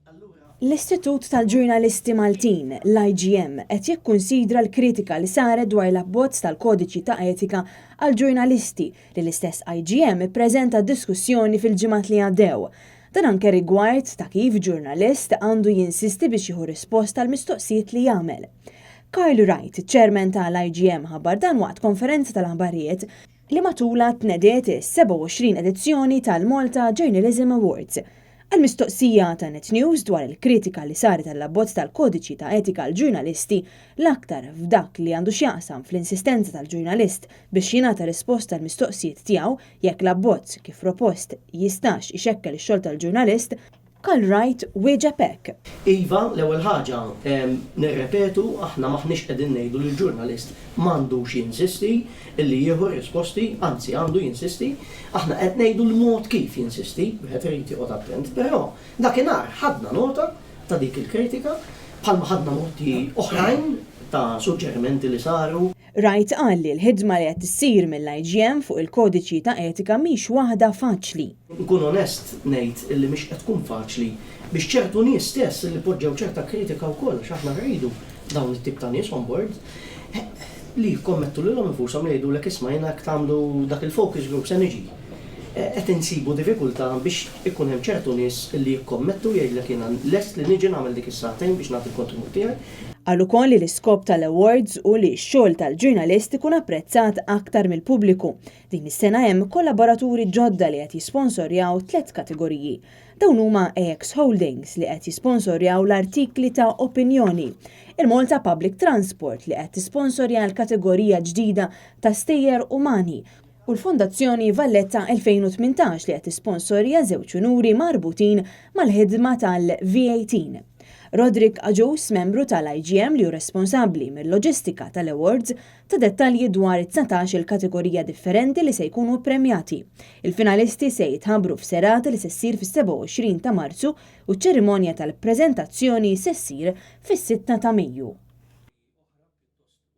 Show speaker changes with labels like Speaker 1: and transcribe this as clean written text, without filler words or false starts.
Speaker 1: L-Istitut tal-Ġurnalisti Maltin, l-IGM, qed jikkunsidra l-kritika li saret dwar l-abbozz tal-Kodiċi ta' Etika għal-ġurnalisti li l-istess IGM ippreżenta diskussjoni fil-ġimgħat li għaddew. Dan anke rigward ta' kif ġurnalist għandu jinsisti biex jieħu risposta għal mistoqsijiet li jagħmel. Kyle Wright, ċermen tal-IGM, ħabbar dan waqt konferenza tal-aħbarijiet li matula tnediet is-27 edizzjoni tal-Malta Journalism Awards. Għal-mistoqsija ta' Net News dwar il-kritika li saret tal-abbozz tal-Kodiċi ta' Etika għal-ġurnalisti l-aktar f'dak li għandu x'jaqsam fl-insistenza tal-ġurnalist biex jingħata risposta għal-mistoqsijiet tiegħu jekk l-abbozz kif propost jistax ixekkel ix-xogħol tal-ġurnalist, Kyle Wright wieġeb hekk.
Speaker 2: Iva, l-ewwel ħaġa nirrepetu aħna maħniex qegħdin ngħidu li l-ġurnalist m'għandux jinsisti illi jieħu risposti, anzi għandu jinsisti, aħna qed ngħidu l-mod kif jinsisti, wieħed irid joqgħod attent, però dakinhar ħadna nota ta' dik il-kritika bħalma ħadna noti oħrajn ta' suġġerimenti li saru.
Speaker 1: Wright qal li l-ħidma li qed issir mill-IGM fuq il-Kodiċi ta' Etika mhix waħda faċli.
Speaker 2: Nkun onest ngħid illi mhix qed tkun faċli biex ċertu nies stess li poġġew ċerta kritika wkoll x'aħna rridu dawn it-tip ta' nies on board li jkommettu lilhom infushom jgħidulek isma' jiena jekk tagħmlu dak il-focus group se niġi. Qed insibu diffikultà biex ikun hemm ċertu nies li jikkommettu jgħidlek jiena lest li niġi nagħmel dik is-sa'tejn biex nagħti l-kontribut tiegħi.
Speaker 1: Għal ukoll li l-iskop tal-awards u li x-xogħol tal-ġurnalist ikun apprezzat aktar mill-pubbliku. Din is-sena hemm kollaboraturi ġodda li qed jisponsorjaw 3 kategoriji. Dawn huma AX Holdings li qed jisponsorjaw l-artikli ta' opinjoni, il-Malta Public Transport li qed tisponsorja l-kategorija ġdida ta' stejjer umani u l-Fondazzjoni Valletta 2018 li qed tisponsorja żewġ unuri marbutin mal-ħidma tal-V18. Roderick Aġus, membru tal-IGM li hu responsabbli mill-loġistika tal-awards, ta' dettalji dwar 19 il-kategorija differenti li se jkunu premjati. Il-finalisti se jitħabbru f'serata li se ssir fis-27 ta' Marzu u ċ-ċerimonja tal-preżentazzjoni se ssir fis-6 ta' Mejju.